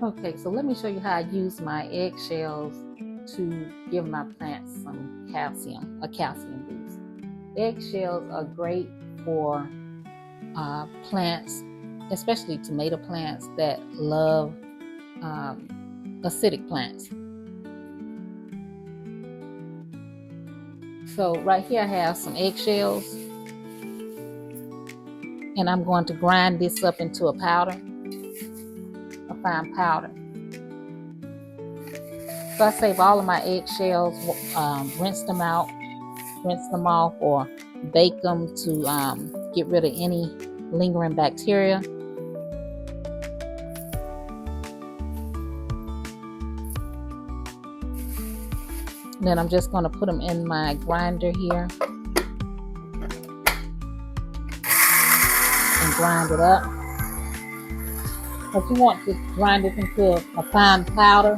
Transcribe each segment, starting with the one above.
Okay, so let me show you how I use my eggshells to give my plants some calcium, a calcium boost. Eggshells are great for plants, especially tomato plants that love acidic plants. So right here I have some eggshells, and I'm going to grind this up into a powder, a fine powder. So I save all of my eggshells, rinse them off, or bake them to get rid of any lingering bacteria. Then I'm just going to put them in my grinder here and grind it up. If you want to grind this into a fine powder,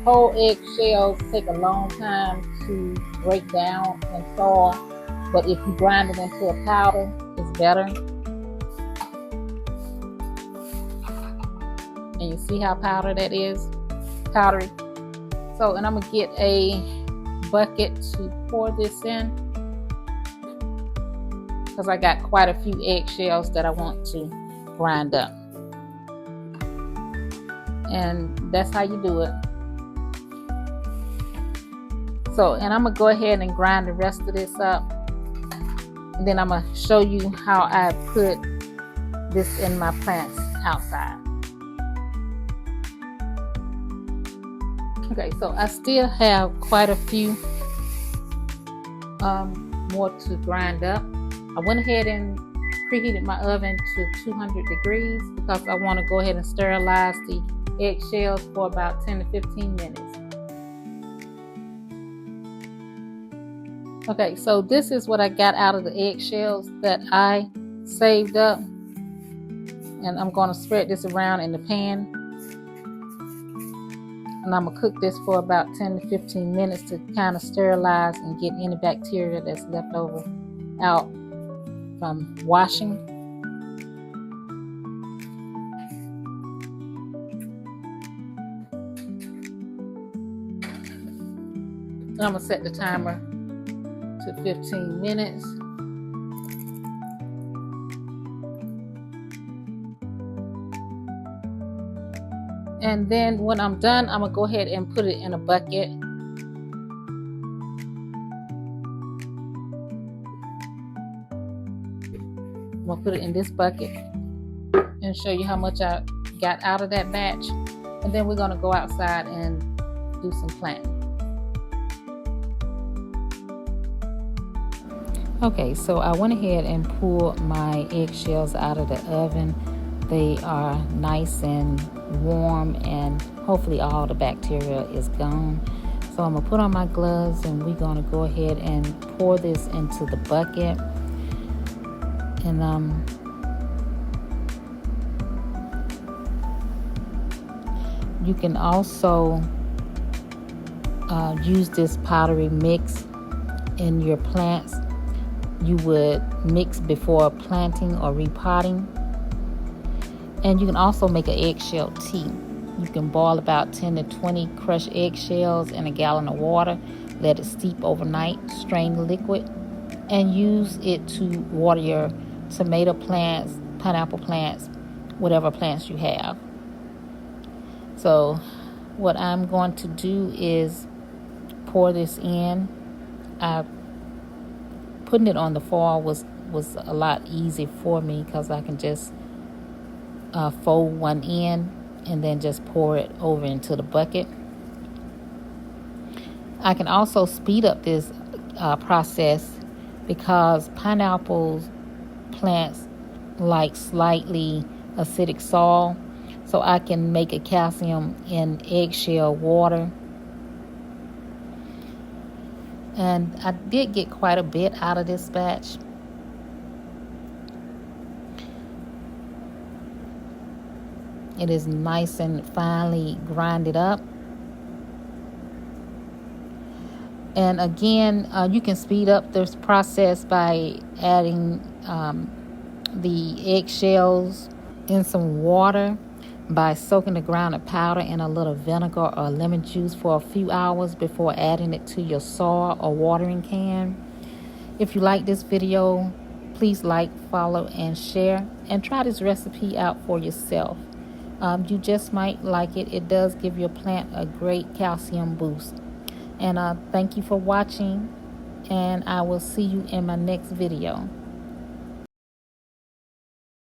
whole eggshells take a long time to break down and thaw, but if you grind it into a powder, it's better. And you see how powdery that is? Powdery. So, and I'm going to get a bucket to pour this in, because I got quite a few eggshells that I want to grind up. And that's how you do it. So, and I'm going to go ahead and grind the rest of this up. And then I'm going to show you how I put this in my plants outside. Okay, so I still have quite a few more to grind up. I went ahead and preheated my oven to 200 degrees because I want to go ahead and sterilize the eggshells for about 10 to 15 minutes. Okay, so this is what I got out of the eggshells that I saved up. And I'm going to spread this around in the pan. And I'm going to cook this for about 10 to 15 minutes to kind of sterilize and get any bacteria that's left over out from washing. And I'm going to set the timer to 15 minutes. And then when I'm done, I'm going to go ahead and put it in a bucket. I'm going to put it in this bucket and show you how much I got out of that batch. And then we're going to go outside and do some planting. Okay, so I went ahead and pulled my eggshells out of the oven. They are nice and warm, and hopefully all the bacteria is gone. So I'm gonna put on my gloves, and we're gonna go ahead and pour this into the bucket. And you can also use this powdery mix in your plants. You would mix before planting or repotting. And you can also make an eggshell tea. You can boil about 10 to 20 crushed eggshells in a gallon of water. Let it steep overnight. Strain the liquid and use it to water your tomato plants, pineapple plants, whatever plants you have. So what I'm going to do is pour this in. Putting it on the foil was a lot easier for me because I can just fold one in and then just pour it over into the bucket. I can also speed up this process because pineapple plants like slightly acidic soil, so I can make a calcium in eggshell water. And I did get quite a bit out of this batch. It is nice and finely grinded up. And again, you can speed up this process by adding the eggshells in some water by soaking the grounded powder in a little vinegar or lemon juice for a few hours before adding it to your soil or watering can. If you like this video, please like, follow, and share, and try this recipe out for yourself. You just might like it. It does give your plant a great calcium boost. And thank you for watching, and I will see you in my next video.